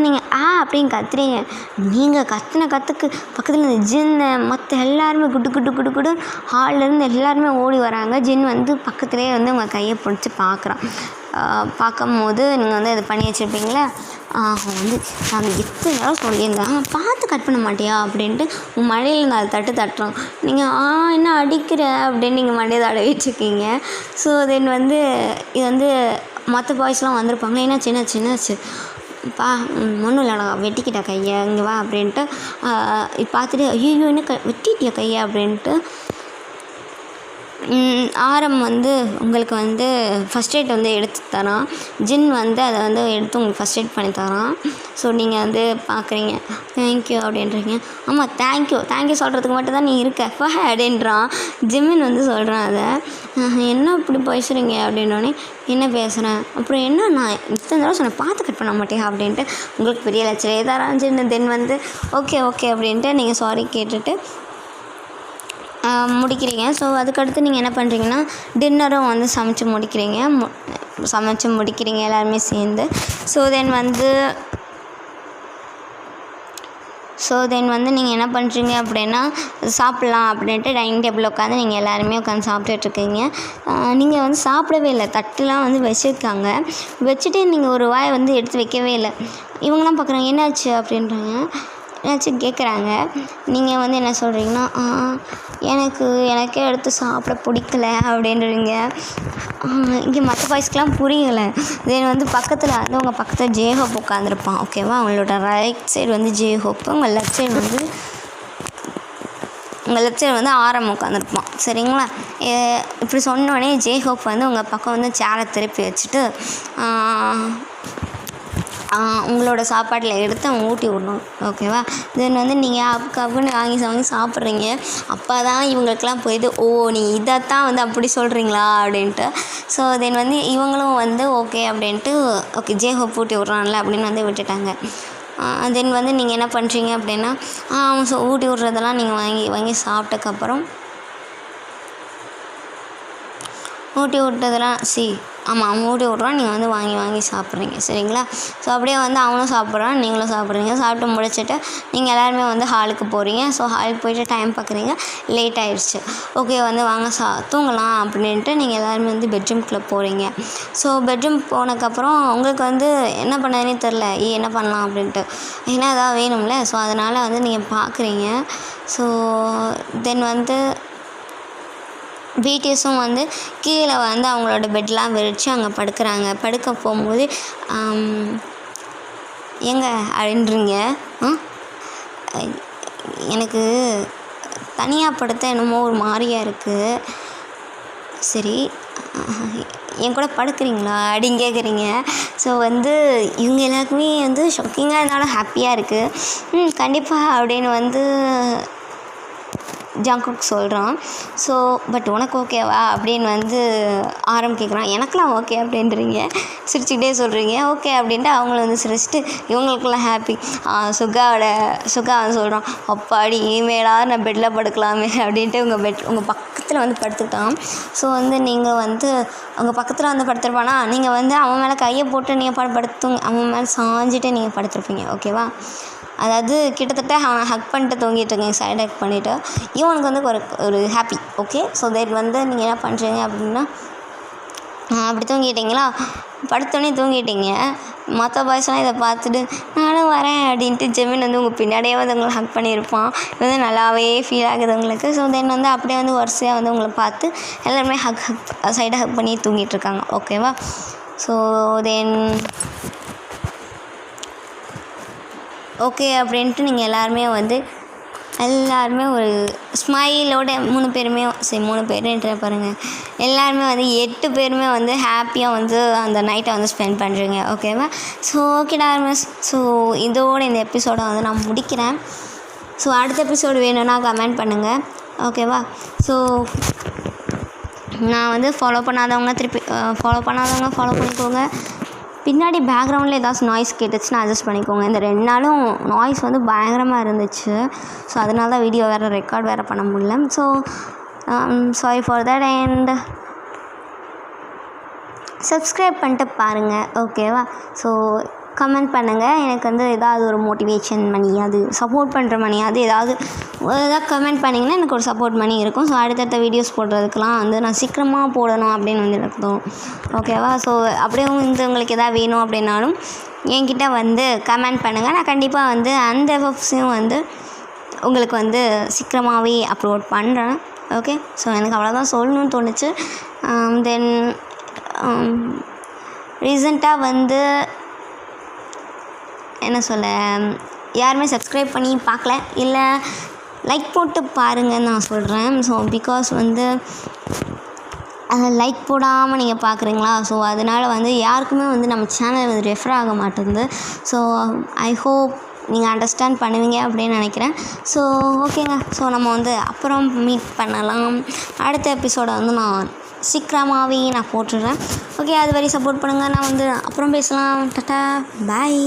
நீங்கள் அப்படின்னு கத்துறீங்க. நீங்கள் கத்துக்கு பக்கத்தில் இந்த ஜின்னு மற்ற எல்லாருமே குடு ஹால்லேருந்து எல்லாருமே ஓடி வராங்க. ஜின் வந்து பக்கத்துலேயே வந்து உங்கள் கையை பிடிச்சி பார்க்கும்போது நீங்கள் வந்து அதை பண்ணி வச்சுருப்பீங்களே. வந்து நான் எத்தனை நேரம் சொல்லியிருந்தேன், பார்த்து கட் பண்ண மாட்டியா அப்படின்ட்டு உங்கள் மழையில் நான் அதை தட்டுறோம். நீங்கள் என்ன அடிக்கிற அப்படின்னு நீங்கள் மழையை தடவிட்டுருக்கீங்க. ஸோ தென் வந்து இது வந்து மற்ற பாய்ஸ்லாம் வந்திருப்பாங்க. என்னாச்சு ஒன்றும் இல்லைடா, வெட்டிக்கிட்டா கையை, இங்கே வா அப்படின்ட்டு பார்த்துட்டு ஐயோ என்ன வெட்டிட்டியா கையை அப்படின்ட்டு ஆரம் வந்து உங்களுக்கு வந்து ஃபஸ்ட் எய்ட் வந்து எடுத்து தரான். ஜின் வந்து அதை வந்து எடுத்து உங்களுக்கு ஃபஸ்ட் எய்ட் பண்ணி தரான். ஸோ நீங்கள் வந்து பார்க்குறீங்க, தேங்க்யூ அப்படின்றீங்க. ஆமாம் தேங்க்யூ சொல்கிறதுக்கு மட்டும் தான் நீ இருக்க அப்படின்றான். ஜிமின் வந்து சொல்கிறான் அதை. என்ன இப்படி பேசுகிறீங்க அப்படின்னோடனே, என்ன பேசுகிறேன் அப்புறம் என்ன, நான் இத்தனை தடவை சொன்னேன் பார்த்து கட் பண்ண மாட்டேன் அப்படின்ட்டு உங்களுக்கு பெரிய லட்சம் தரான் ஜின்னு. தென் வந்து ஓகே அப்படின்ட்டு நீங்கள் சாரி கேட்டுட்டு முடிக்கிறீங்க. ஸோ அதுக்கடுத்து நீங்கள் என்ன பண்ணுறீங்கன்னா டின்னரும் வந்து சமைச்சு முடிக்கிறீங்க எல்லாருமே சேர்ந்து. ஸோ தென் வந்து நீங்கள் என்ன பண்ணுறீங்க அப்படின்னா சாப்பிட்லாம் அப்படின்ட்டு டைனிங் டேபிளில் உட்காந்து நீங்கள் எல்லாருமே உட்காந்து சாப்பிட்டுட்ருக்கீங்க. நீங்கள் வந்து சாப்பிடவே இல்லை, தட்டுலாம் வந்து வச்சுருக்காங்க. வச்சுட்டு நீங்கள் ஒரு வாயை வந்து எடுத்து வைக்கவே இல்லை. இவங்களாம் பார்க்குறாங்க என்னாச்சு அப்படின்றாங்க. ஏதாச்சும் கேட்குறாங்க. நீங்கள் வந்து என்ன சொல்கிறீங்கன்னா எனக்கே எடுத்து சாப்பிட பிடிக்கல அப்படின்றீங்க. இங்கே மற்ற பாய்ஸ்க்கெலாம் புரியலை. தென் வந்து பக்கத்தில் வந்து உங்கள் பக்கத்தில் ஜேஹோப் உட்காந்துருப்பான். ஓகேவா? அவங்களோட ரைட் சைடு வந்து ஜேஹோப்பு, உங்கள் லெஃப்ட் சைடு வந்து ஆரம் உட்காந்துருப்பான். சரிங்களா? இப்படி சொன்னோடனே ஜேஹோப் வந்து உங்கள் பக்கம் வந்து சேரை திருப்பி வச்சுட்டு உங்களோட சாப்பாட்டில் எடுத்து அவங்க ஊட்டி விடணும். ஓகேவா? தென் வந்து நீங்கள் அப்புன்னு வாங்கி சாப்பிட்றீங்க. அப்போ தான் இவங்களுக்கெல்லாம் போயிது, ஓ நீ இதைத்தான் வந்து அப்படி சொல்கிறீங்களா அப்படின்ட்டு. ஸோ தென் வந்து இவங்களும் வந்து ஓகே அப்படின்ட்டு ஓகே ஜேஹோப் ஊட்டி விட்றான்ல அப்படின்னு வந்து விட்டுட்டாங்க. தென் வந்து நீங்கள் என்ன பண்ணுறீங்க அப்படின்னா அவங்க ஊட்டி விட்றதெல்லாம் நீங்கள் வாங்கி சாப்பிட்டதுக்கப்புறம் ஊட்டி விட்டதெல்லாம் ஆமாம் அவன் ஊட்டி விட்றான், நீங்கள் வந்து வாங்கி சாப்பிட்றீங்க. சரிங்களா? ஸோ அப்படியே வந்து அவனும் சாப்பிட்றான், நீங்களும் சாப்பிட்றீங்க. சாப்பிட்டு முடிச்சுட்டு நீங்கள் எல்லாருமே வந்து ஹாலுக்கு போகிறீங்க. ஸோ ஹாலுக்கு போயிட்டு டைம் பார்க்குறீங்க, லேட் ஆகிடுச்சு. ஓகே வந்து வாங்க தூங்கலாம் அப்படின்ட்டு நீங்கள் எல்லாருமே வந்து பெட்ரூம்குள்ளே போகிறீங்க. ஸோ பெட்ரூம் போனதுக்கப்புறம் உங்களுக்கு வந்து என்ன பண்ணதுனே தெரில, என்ன பண்ணலாம் அப்படின்ட்டு. ஏன்னா எதாவது வேணும்ல. ஸோ அதனால் வந்து நீங்கள் பார்க்குறீங்க. ஸோ தென் வந்து பிடிஎஸும் வந்து கீழே வந்து அவங்களோட பெட்லாம் விரித்து அங்கே படுக்கிறாங்க. படுக்க போகும்போது எங்க அப்படின்றீங்க. எனக்கு தனியாக படுத்த என்னமோ ஒரு மாதிரியாக இருக்குது. சரி என் கூட படுக்கிறீங்களா அப்படின்னு கேட்குறீங்க. ஸோ வந்து இவங்க எல்லாருக்குமே வந்து ஷாக்கிங்காக இருந்தாலும் ஹாப்பியாக இருக்குது. கண்டிப்பாக அப்படின்னு வந்து ஜங்குக் சொல்கிறான். ஸோ பட் உனக்கு ஓகேவா அப்படின்னு வந்து ஆரம் கேட்குறான். எனக்கெலாம் ஓகே அப்படின்றீங்க, சிரிச்சுக்கிட்டே சொல்கிறீங்க. ஓகே அப்படின்ட்டு அவங்கள வந்து சிரிச்சிட்டு இவங்களுக்கெல்லாம் ஹாப்பி. சுகா வந்து சொல்கிறான், அப்பாடி இனிமேலாக நான் பெட்டில் படுக்கலாமே அப்படின்ட்டு உங்கள் பக்கத்தில் வந்து படுத்துக்கிட்டான். ஸோ வந்து நீங்கள் வந்து உங்கள் பக்கத்தில் வந்து படுத்துருப்பானா, நீங்கள் வந்து அவன் மேலே கையை போட்டு நீங்கள் படுத்துங்க, அவன் மேலே சாஞ்சிட்டு நீங்கள் படுத்துருப்பீங்க. ஓகேவா? அதாவது கிட்டத்தட்ட அவன் ஹக் பண்ணிட்டு தூங்கிட்டு இருக்கீங்க, சைடு ஹக் பண்ணிவிட்டு. இவனுக்கு வந்து ஒரு ஹாப்பி. ஓகே, ஸோ தட் வந்து நீங்கள் என்ன பண்ணுறீங்க அப்படின்னா, அப்படி தூங்கிட்டீங்களா, படுத்தோடனே தூங்கிட்டீங்க. மற்ற பாய்ஸ்லாம் இதை பார்த்துட்டு நானும் வரேன் அப்படின்ட்டு ஜெமின் வந்து உங்கள் பின்னாடியே வந்து உங்களை ஹக் பண்ணியிருப்பான். இது வந்து நல்லாவே ஃபீல் ஆகுது உங்களுக்கு. ஸோ தென் வந்து அப்படியே வந்து வரிசையாக வந்து உங்களை பார்த்து எல்லாருமே சைடாக ஹக் பண்ணி தூங்கிட்டுருக்காங்க. ஓகேவா? ஸோ தென் ஓகே அப்படின்ட்டு நீங்கள் எல்லாருமே ஒரு ஸ்மைலோட 3 பேருமே, சரி 3 பேருன்ற பாருங்கள், எல்லாருமே வந்து 8 பேருமே வந்து ஹாப்பியாக வந்து அந்த நைட்டை வந்து ஸ்பெண்ட் பண்ணுறீங்க. ஓகேவா? ஸோ ஓகேடா மிஸ். ஸோ இதோடு இந்த எபிசோடை வந்து நான் முடிக்கிறேன். ஸோ அடுத்த எபிசோடு வேணும்னா கமெண்ட் பண்ணுங்கள். ஓகேவா? ஸோ நான் வந்து ஃபாலோ பண்ணாதவங்க ஃபாலோ பண்ணிக்கோங்க. பின்னாடி பேக்ரவுண்டில் ஏதாச்சும் நாய்ஸ் கேட்டுச்சுன்னா அட்ஜஸ்ட் பண்ணிக்கோங்க. இந்த 2 நாளும் நாய்ஸ் வந்து பயங்கரமாக இருந்துச்சு. ஸோ அதனால தான் வீடியோ ரெக்கார்ட் பண்ண முடியல. So sorry for that. And subscribe பண்ணிட்டு பாருங்கள். ஓகேவா? ஸோ கமெண்ட் பண்ணுங்கள். எனக்கு வந்து ஏதாவது ஒரு மோட்டிவேஷன் மணியாவது, சப்போர்ட் பண்ணுற மணியாவது ஏதாவது கமெண்ட் பண்ணிங்கன்னா எனக்கு ஒரு சப்போர்ட் மணி இருக்கும். ஸோ அடுத்தடுத்த வீடியோஸ் போடுறதுக்கெலாம் வந்து நான் சீக்கிரமாக போடணும் அப்படின்னு வந்து எனக்கு தோணும். ஓகேவா? ஸோ அப்படியே உங்களுக்கு எதாவது வேணும் அப்படின்னாலும் என்கிட்ட வந்து கமெண்ட் பண்ணுங்கள். நான் கண்டிப்பாக வந்து அந்த எஃபெக்ட்ஸையும் வந்து உங்களுக்கு வந்து சீக்கிரமாகவே அப்லோட் பண்ணுறேன். ஓகே? ஸோ எனக்கு அவ்வளோதான் சொல்லணும்னு தோணுச்சு. தென் ரீசெண்டாக வந்து என்ன சொல்ல, யாருமே சப்ஸ்கிரைப் பண்ணி பார்க்கல, இல்லை லைக் போட்டு பாருங்கன்னு நான் சொல்கிறேன். ஸோ பிகாஸ் வந்து லைக் போடாமல் நீங்கள் பார்க்குறீங்களா, ஸோ அதனால் வந்து யாருக்குமே வந்து நம்ம சேனல் வந்து ரெஃபர் ஆக மாட்டேங்குது. ஸோ ஐ ஹோப் நீங்கள் அண்டர்ஸ்டாண்ட் பண்ணுவீங்க அப்படின்னு நினைக்கிறேன். ஸோ ஓகேங்க. ஸோ நம்ம வந்து அப்புறம் மீட் பண்ணலாம். அடுத்த எபிசோடை வந்து நான் சீக்கிரமாகவே நான் போட்டுடுறேன். ஓகே, அது வரை சப்போர்ட் பண்ணுங்கள். நான் வந்து அப்புறம் பேசலாம். டாடா, பாய்.